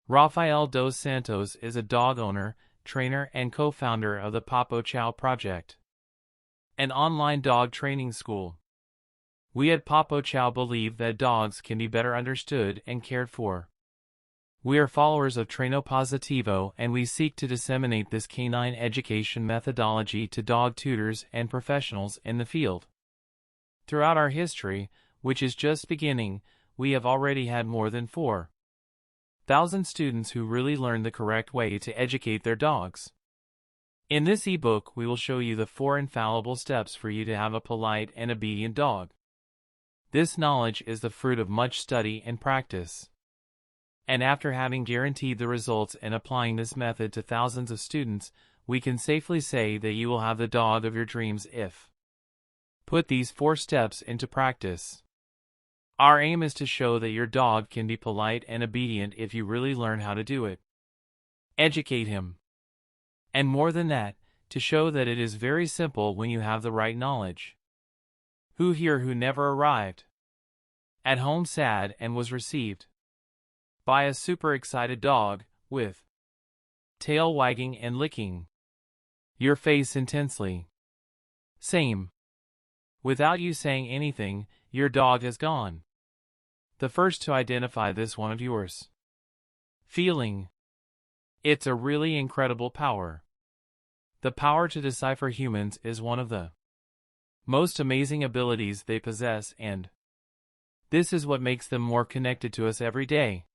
Rafael dos Santos is a dog owner, trainer and co-founder of the Papo Chow Project, an online dog training school. We at Papo Chow believe that dogs can be better understood and cared for. We are followers of Treino Positivo, and we seek to disseminate this canine education methodology to dog tutors and professionals in the field. Throughout our history, which is just beginning, we have already had more than 4,000 students who really learned the correct way to educate their dogs. In this ebook, we will show you the 4 infallible steps for you to have a polite and obedient dog. This knowledge is the fruit of much study and practice. And after having guaranteed the results and applying this method to thousands of students, we can safely say that you will have the dog of your dreams if put these 4 steps into practice. Our aim is to show that your dog can be polite and obedient if you really learn how to do it. Educate him. And more than that, to show that it is very simple when you have the right knowledge. Who here who never arrived at home sad and was received by a super excited dog, with tail wagging and licking your face intensely? Same. Without you saying anything, your dog has gone. The first to identify this one of yours feeling. It's a really incredible power. The power to decipher humans is one of the most amazing abilities they possess, and this is what makes them more connected to us every day.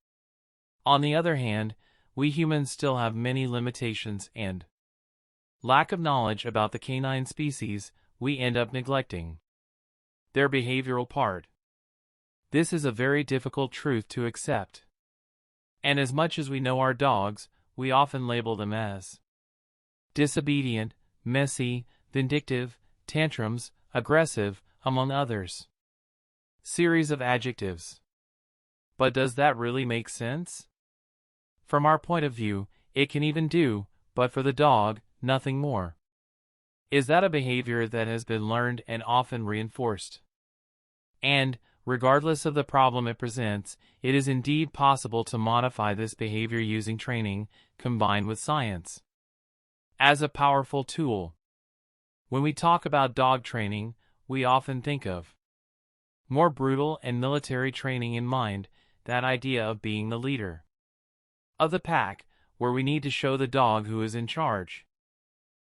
On the other hand, we humans still have many limitations and lack of knowledge about the canine species. We end up neglecting their behavioral part. This is a very difficult truth to accept. And as much as we know our dogs, we often label them as disobedient, messy, vindictive, tantrums, aggressive, among others. Series of adjectives. But does that really make sense? From our point of view, it can even do, but for the dog, nothing more. Is that a behavior that has been learned and often reinforced? And, regardless of the problem it presents, it is indeed possible to modify this behavior using training, combined with science, as a powerful tool. When we talk about dog training, we often think of more brutal and military training in mind, that idea of being the leader of the pack, where we need to show the dog who is in charge.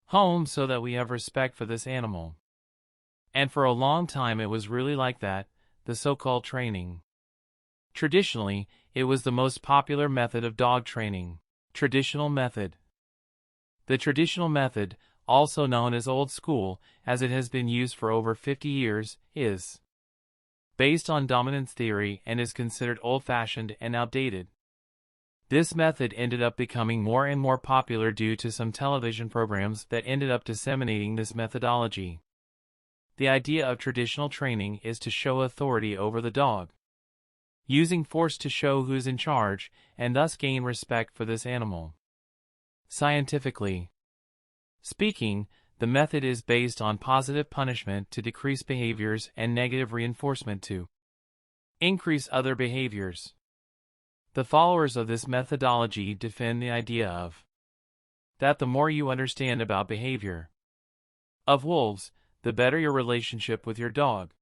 Home so that we have respect for this animal. And for a long time it was really like that, the so-called training. Traditionally, it was the most popular method of dog training. Traditional method. The traditional method, also known as old school, as it has been used for over 50 years, is based on dominance theory and is considered old-fashioned and outdated. This method ended up becoming more and more popular due to some television programs that ended up disseminating this methodology. The idea of traditional training is to show authority over the dog, using force to show who's in charge, and thus gain respect for this animal. Scientifically speaking, the method is based on positive punishment to decrease behaviors and negative reinforcement to increase other behaviors. The followers of this methodology defend the idea of that the more you understand about behavior of wolves, the better your relationship with your dog.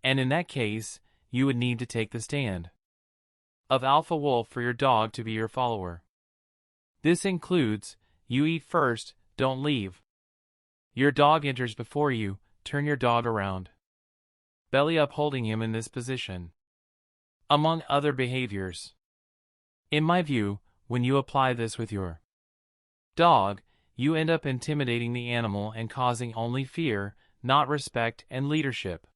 And in that case, you would need to take the stand of alpha wolf for your dog to be your follower. This includes, you eat first, don't leave. Your dog enters before you, turn your dog around. Belly up holding him in this position. Among other behaviors. In my view, when you apply this with your dog, you end up intimidating the animal and causing only fear, not respect and leadership.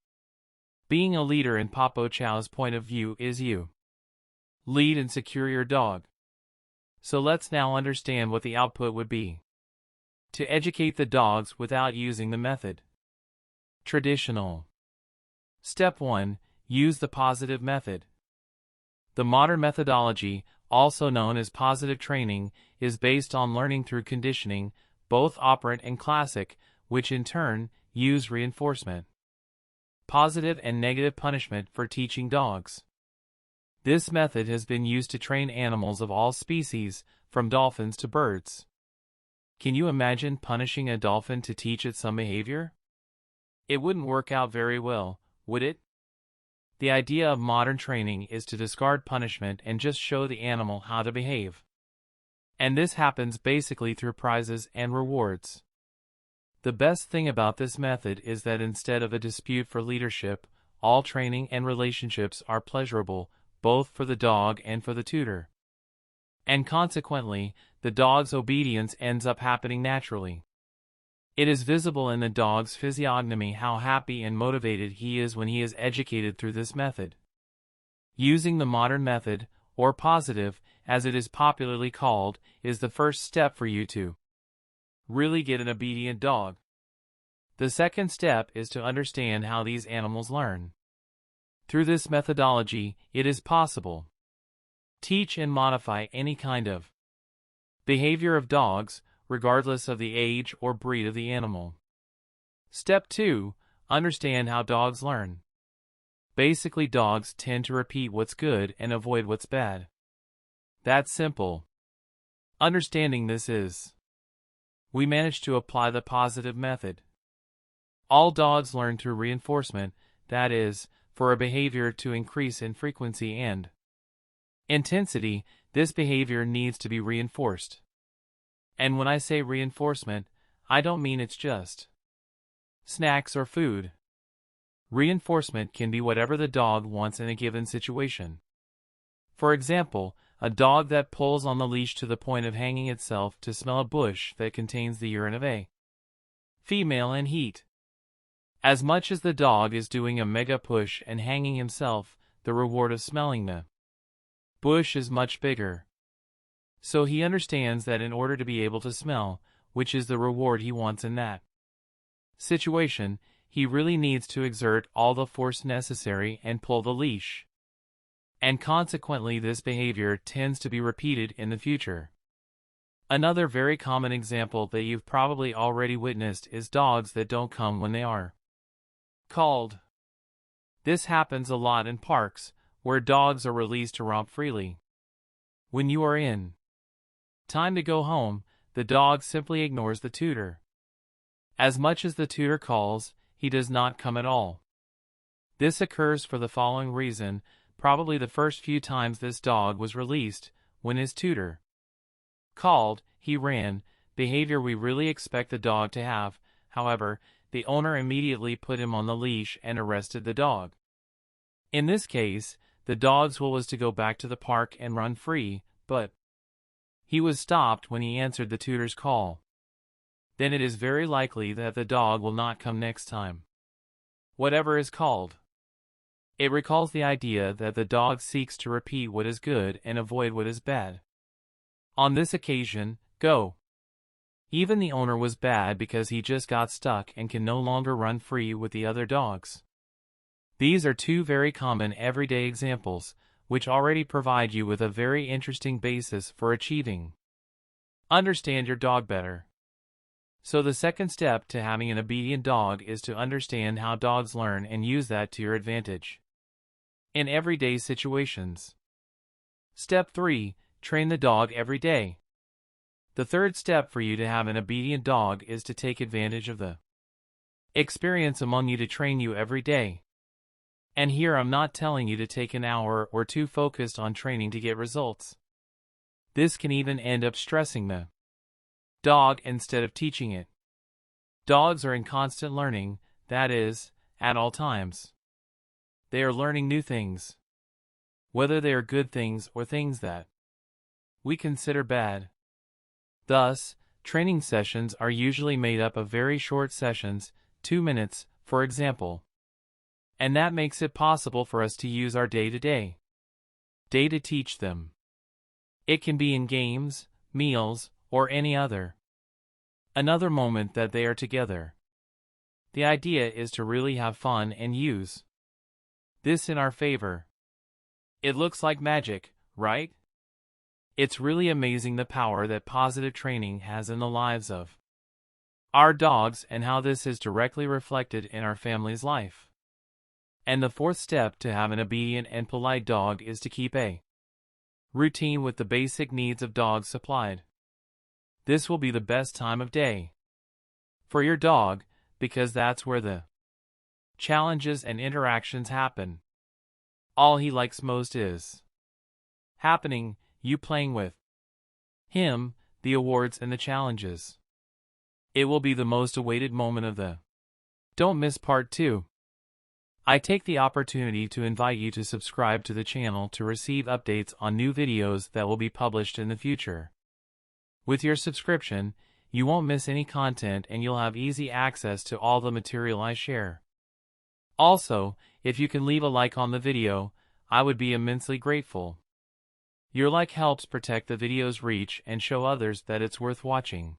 Being a leader in Papo Chow's point of view is you lead and secure your dog. So let's now understand what the output would be to educate the dogs without using the method. Traditional. Step 1. Use the positive method. The modern methodology, also known as positive training, is based on learning through conditioning, both operant and classic, which in turn use reinforcement, positive and negative punishment for teaching dogs. This method has been used to train animals of all species, from dolphins to birds. Can you imagine punishing a dolphin to teach it some behavior? It wouldn't work out very well, would it? The idea of modern training is to discard punishment and just show the animal how to behave. And this happens basically through prizes and rewards. The best thing about this method is that instead of a dispute for leadership, all training and relationships are pleasurable, both for the dog and for the tutor. And consequently, the dog's obedience ends up happening naturally. It is visible in the dog's physiognomy how happy and motivated he is when he is educated through this method. Using the modern method, or positive, as it is popularly called, is the first step for you to really get an obedient dog. The second step is to understand how these animals learn. Through this methodology, it is possible to teach and modify any kind of behavior of dogs, regardless of the age or breed of the animal. Step 2. Understand how dogs learn. Basically, dogs tend to repeat what's good and avoid what's bad. That's simple. Understanding this is, we manage to apply the positive method. All dogs learn through reinforcement, that is, for a behavior to increase in frequency and intensity, this behavior needs to be reinforced. And when I say reinforcement, I don't mean it's just snacks or food. Reinforcement can be whatever the dog wants in a given situation. For example, a dog that pulls on the leash to the point of hanging itself to smell a bush that contains the urine of a female in heat. As much as the dog is doing a mega push and hanging himself, the reward of smelling the bush is much bigger. So he understands that in order to be able to smell, which is the reward he wants in that situation, he really needs to exert all the force necessary and pull the leash. And consequently, this behavior tends to be repeated in the future. Another very common example that you've probably already witnessed is dogs that don't come when they are called. This happens a lot in parks, where dogs are released to romp freely. When you are in time to go home, the dog simply ignores the tutor. As much as the tutor calls, he does not come at all. This occurs for the following reason: probably the first few times this dog was released, when his tutor called, he ran, behavior we really expect the dog to have. However, the owner immediately put him on the leash and arrested the dog. In this case, the dog's will was to go back to the park and run free, but he was stopped when he answered the tutor's call. Then it is very likely that the dog will not come next time. Whatever is called. It recalls the idea that the dog seeks to repeat what is good and avoid what is bad. On this occasion, go. Even the owner was bad because he just got stuck and can no longer run free with the other dogs. These are two very common everyday examples, which already provide you with a very interesting basis for achieving. Understand your dog better. So the second step to having an obedient dog is to understand how dogs learn and use that to your advantage in everyday situations. Step 3. Train the dog every day. The third step for you to have an obedient dog is to take advantage of the experience among you to train you every day. And here I'm not telling you to take an hour or two focused on training to get results. This can even end up stressing the dog instead of teaching it. Dogs are in constant learning, that is, at all times. They are learning new things, whether they are good things or things that we consider bad. Thus, training sessions are usually made up of very short sessions, 2 minutes, for example. And that makes it possible for us to use our day-to-day to teach them. It can be in games, meals, or any another moment that they are together. The idea is to really have fun and use this in our favor. It looks like magic, right? It's really amazing the power that positive training has in the lives of our dogs and how this is directly reflected in our family's life. And the fourth step to have an obedient and polite dog is to keep a routine with the basic needs of dogs supplied. This will be the best time of day for your dog, because that's where the challenges and interactions happen. All he likes most is happening, you playing with him, the awards and the challenges. It will be the most awaited moment of the Don't miss part 2. I take the opportunity to invite you to subscribe to the channel to receive updates on new videos that will be published in the future. With your subscription, you won't miss any content and you'll have easy access to all the material I share. Also, if you can leave a like on the video, I would be immensely grateful. Your like helps protect the video's reach and show others that it's worth watching.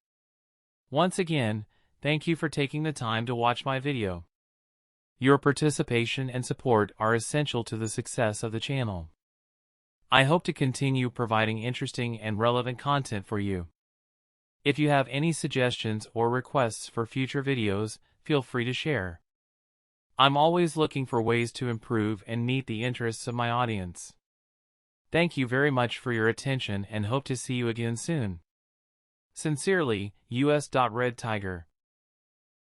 Once again, thank you for taking the time to watch my video. Your participation and support are essential to the success of the channel. I hope to continue providing interesting and relevant content for you. If you have any suggestions or requests for future videos, feel free to share. I'm always looking for ways to improve and meet the interests of my audience. Thank you very much for your attention and hope to see you again soon. Sincerely, US.REDTIGER.